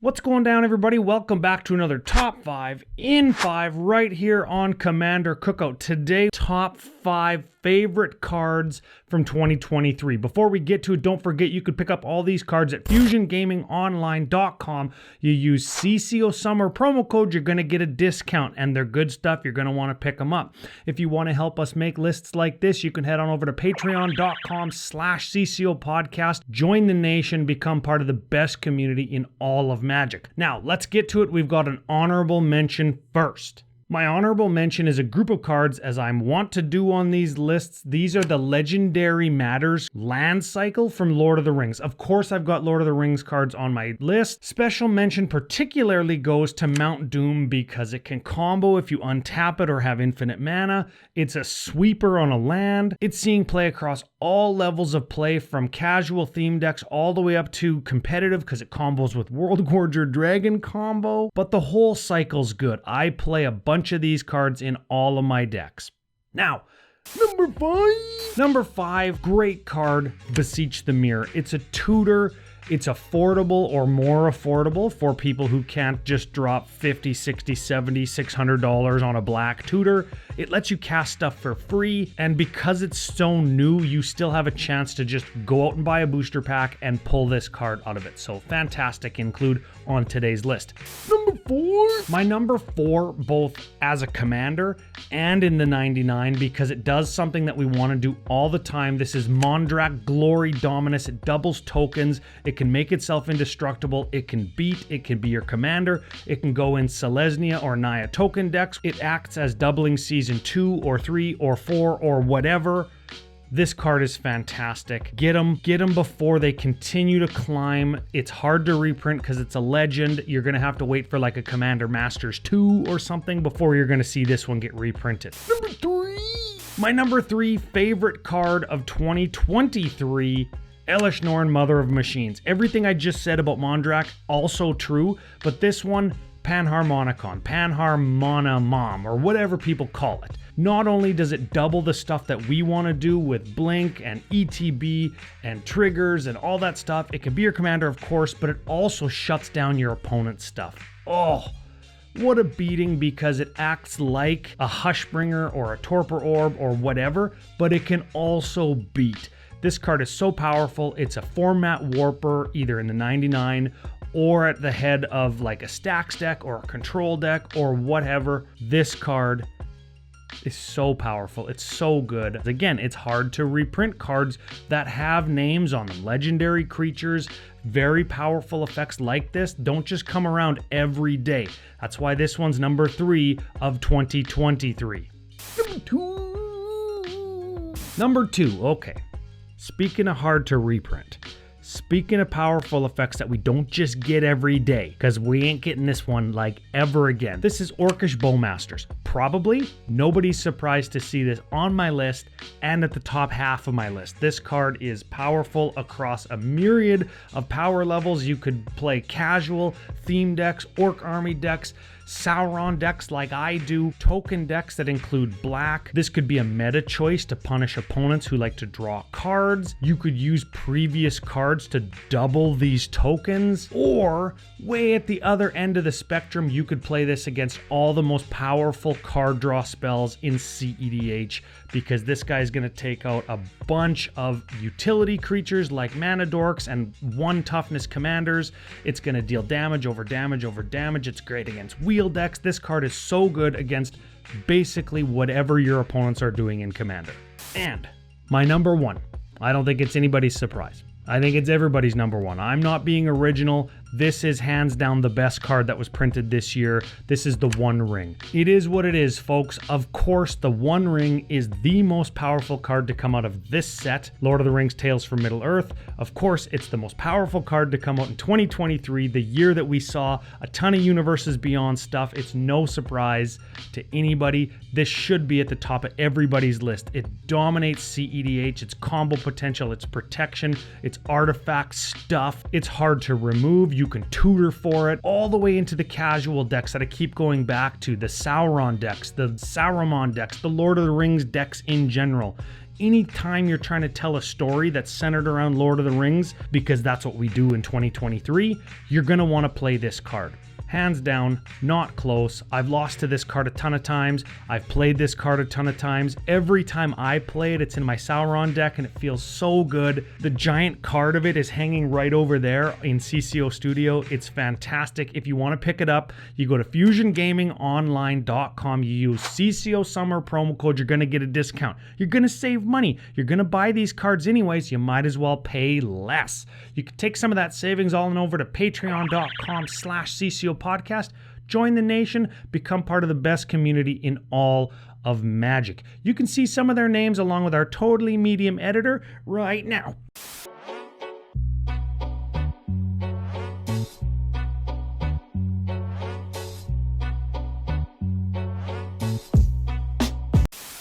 What's going down, everybody? Welcome back to another Top 5 in 5 right here on Commander Cookout. Today, Top 5 favorite cards from 2023. Before we get to it, don't forget you could pick up all these cards at fusiongamingonline.com. You use CCO Summer promo code, you're going to get a discount, and they're good stuff. You're going to want to pick them up. If you want to help us make lists like this, you can head on over to patreon.com/CCO Podcast. Join the nation, become part of the best community in all of Magic. Now, let's get to it. We've got an honorable mention first. My honorable mention is a group of cards, as I want to do on these lists. These are the Legendary Matters land cycle from Lord of the Rings. Of course, I've got Lord of the Rings cards on my list. Special mention particularly goes to Mount Doom because it can combo if you untap it or have infinite mana. It's a sweeper on a land. It's seeing play across all levels of play, from casual theme decks all the way up to competitive because it combos with World Gorger Dragon combo. But the whole cycle's good. I play a bunch of these cards in all of my decks. Now, Number 5, great card, Beseech the Mirror. It's a tutor. It's affordable or more affordable for people who can't just drop $50, $60, $70, $600 on a black tutor. It lets you cast stuff for free, and because it's so new, you still have a chance to just go out and buy a booster pack and pull this card out of it. So fantastic include on today's list. My number 4, both as a commander and in the 99, because it does something that we want to do all the time. This is Mondrak Glory Dominus. It doubles tokens. It can make itself indestructible. It can beat. It can be your commander. It can go in Selesnya or Naya token decks. It acts as doubling season 2 or 3 or 4 or whatever. This card is fantastic. Get them before they continue to climb. It's hard to reprint because it's a legend. You're going to have to wait for like a Commander Masters 2 or something before you're going to see this one get reprinted. My number 3 favorite card of 2023, Elesh Norn, Mother of Machines. Everything I just said about Mondrak, also true, but this one, Panharmonicon, Panharmona or whatever people call it. Not only does it double the stuff that we want to do with Blink and ETB and triggers and all that stuff, it can be your commander, of course, but it also shuts down your opponent's stuff. Oh, what a beating, because it acts like a Hushbringer or a Torpor Orb or whatever, but it can also beat. This card is so powerful. It's a format warper, either in the 99 or at the head of like a stacks deck or a control deck or whatever. This card is so powerful. It's so good. Again, it's hard to reprint cards that have names on them. Legendary creatures, very powerful effects like this don't just come around every day. That's why this one's number 3 of 2023. Number 2, okay. Speaking of hard to reprint, speaking of powerful effects that we don't just get every day, because we ain't getting this one like ever again. This is Orcish Bowmasters. Probably nobody's surprised to see this on my list and at the top half of my list. This card is powerful across a myriad of power levels. You could play casual, theme decks, Orc Army decks, Sauron decks like I do, token decks that include black. This could be a meta choice to punish opponents who like to draw cards. You could use previous cards to double these tokens, or way at the other end of the spectrum, you could play this against all the most powerful card draw spells in cEDH, because this guy is going to take out a bunch of utility creatures like mana dorks and 1 toughness commanders. It's going to deal damage over damage over damage. It's great against wheel decks. This card is so good against basically whatever your opponents are doing in Commander. And my number 1, I don't think it's anybody's surprise. I think it's everybody's number 1. I'm not being original. This is hands down the best card that was printed this year. This is the One Ring. It is what it is, folks. Of course, the One Ring is the most powerful card to come out of this set, Lord of the Rings Tales from Middle-earth. Of course, it's the most powerful card to come out in 2023, the year that we saw a ton of Universes Beyond stuff. It's no surprise to anybody. This should be at the top of everybody's list. It dominates cEDH, its combo potential, its protection, its artifact stuff. It's hard to remove. You can tutor for it, all the way into the casual decks that I keep going back to, the Sauron decks, the Saruman decks, the Lord of the Rings decks in general. Anytime you're trying to tell a story that's centered around Lord of the Rings, because that's what we do in 2023, you're going to want to play this card. Hands down, not close. I've lost to this card a ton of times. I've played this card a ton of times. Every time I play it, it's in my Sauron deck and it feels so good. The giant card of it is hanging right over there in CCO Studio. It's fantastic. If you want to pick it up, you go to fusiongamingonline.com. You use CCO Summer promo code. You're going to get a discount. You're going to save money. You're going to buy these cards anyways. You might as well pay less. You can take some of that savings all on over to patreon.com/CCO Podcast. Join the nation, become part of the best community in all of Magic. You can see some of their names along with our totally medium editor right now.